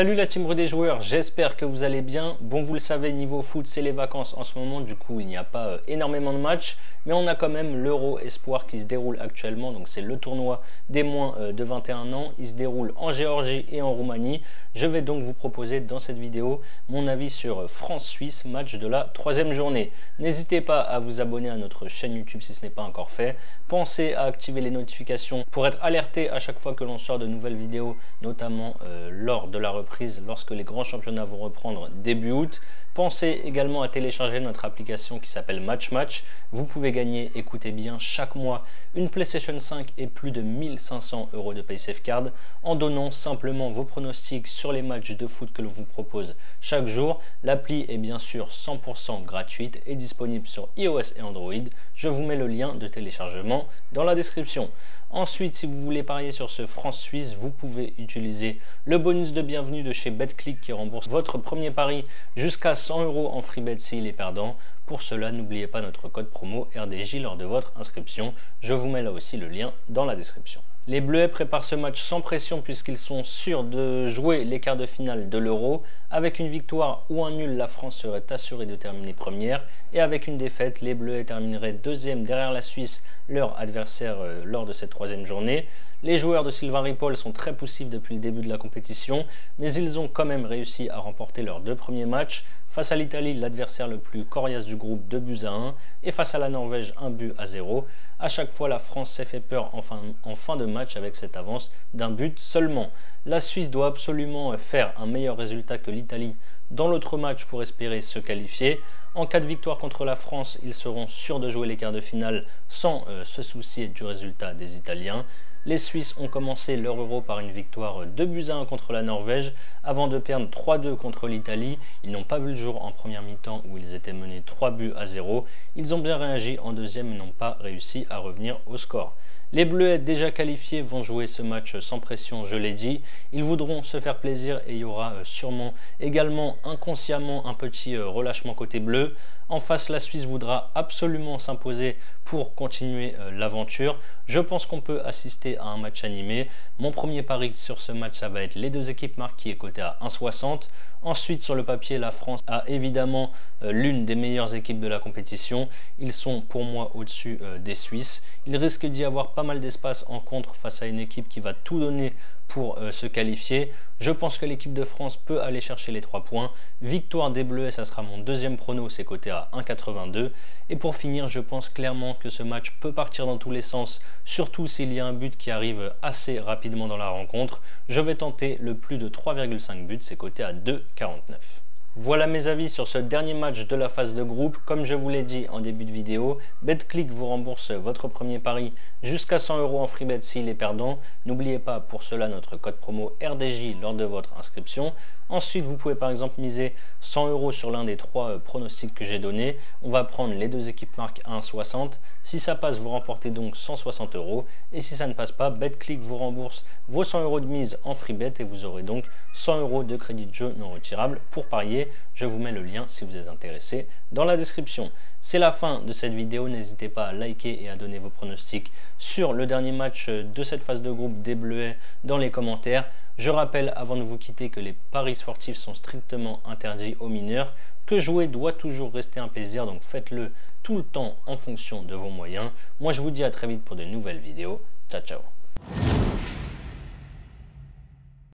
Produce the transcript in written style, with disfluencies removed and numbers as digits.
Salut la team des joueurs, j'espère que vous allez bien. Bon, vous le savez, niveau foot, c'est les vacances en ce moment, du coup il n'y a pas énormément de matchs, mais on a quand même l'Euro Espoir qui se déroule actuellement, donc c'est le tournoi des moins de 21 ans. Il se déroule en Géorgie et en Roumanie. Je vais donc vous proposer dans cette vidéo mon avis sur France-Suisse, match de la 3e journée. N'hésitez pas à vous abonner à notre chaîne YouTube si ce n'est pas encore fait. Pensez à activer les notifications pour être alerté à chaque fois que l'on sort de nouvelles vidéos, notamment lors de la reprise lorsque les grands championnats vont reprendre début août. Pensez également à télécharger notre application qui s'appelle Match Match. Vous pouvez gagner, écoutez bien, chaque mois une PlayStation 5 et plus de 1500 € de PaySafeCard en donnant simplement vos pronostics sur les matchs de foot que l'on vous propose chaque jour. L'appli est bien sûr 100% gratuite et disponible sur iOS et Android. Je vous mets le lien de téléchargement dans la description. Ensuite, si vous voulez parier sur ce France-Suisse, vous pouvez utiliser le bonus de bienvenue de chez BetClick qui rembourse votre premier pari jusqu'à 100 € en free bet s'il est perdant. Pour cela, n'oubliez pas notre code promo RDJ lors de votre inscription. Je vous mets là aussi le lien dans la description. Les Bleuets préparent ce match sans pression puisqu'ils sont sûrs de jouer les quarts de finale de l'Euro. Avec une victoire ou un nul, la France serait assurée de terminer première. Et avec une défaite, les Bleuets termineraient deuxième derrière la Suisse, leur adversaire lors de cette 3e journée. Les joueurs de Sylvain Ripoll sont très poussifs depuis le début de la compétition, mais ils ont quand même réussi à remporter leurs 2 premiers matchs. Face à l'Italie, l'adversaire le plus coriace du groupe, 2-1, et face à la Norvège, 1-0. À chaque fois, la France s'est fait peur en fin de match avec cette avance d'un but seulement. La Suisse doit absolument faire un meilleur résultat que l'Italie dans l'autre match pour espérer se qualifier. En cas de victoire contre la France, ils seront sûrs de jouer les quarts de finale sans se soucier du résultat des Italiens. Les Suisses ont commencé leur Euro par une victoire 2-1 contre la Norvège avant de perdre 3-2 contre l'Italie. Ils n'ont pas vu le jour en première mi-temps où ils étaient menés 3-0. Ils ont bien réagi en deuxième et n'ont pas réussi à revenir au score. Les Bleuets déjà qualifiés vont jouer ce match sans pression, je l'ai dit. Ils voudront se faire plaisir et il y aura sûrement également inconsciemment un petit relâchement côté bleu. En face, la Suisse voudra absolument s'imposer pour continuer l'aventure. Je pense qu'on peut assister à un match animé. Mon premier pari sur ce match, ça va être les deux équipes marquées côté à 1,60. Ensuite, sur le papier, la France a évidemment l'une des meilleures équipes de la compétition. Ils sont pour moi au-dessus des Suisses. Il risque d'y avoir pas mal d'espace en contre face à une équipe qui va tout donner pour se qualifier. Je pense que l'équipe de France peut aller chercher les 3 points. Victoire des Bleuets, ça sera mon deuxième prono, c'est coté à 1,82. Et pour finir, je pense clairement que ce match peut partir dans tous les sens, surtout s'il y a un but qui arrive assez rapidement dans la rencontre. Je vais tenter le plus de 3,5 buts, c'est coté à 2,49. Voilà mes avis sur ce dernier match de la phase de groupe. Comme je vous l'ai dit en début de vidéo, BetClick vous rembourse votre premier pari jusqu'à 100 € en free bet s'il est perdant. N'oubliez pas pour cela notre code promo RDJ lors de votre inscription. Ensuite, vous pouvez par exemple miser 100 € sur l'un des 3 pronostics que j'ai donnés. On va prendre les deux équipes marques à 1,60. Si ça passe, vous remportez donc 160 €. Et si ça ne passe pas, BetClick vous rembourse vos 100 € de mise en free bet et vous aurez donc 100 € de crédit de jeu non retirable pour parier. Je vous mets le lien si vous êtes intéressé dans la description. C'est la fin de cette vidéo, n'hésitez pas à liker et à donner vos pronostics sur le dernier match de cette phase de groupe des Bleuets dans les commentaires. Je rappelle avant de vous quitter que les paris sportifs sont strictement interdits aux mineurs, que jouer doit toujours rester un plaisir, donc faites-le tout le temps en fonction de vos moyens. Moi je vous dis à très vite pour de nouvelles vidéos. Ciao ciao.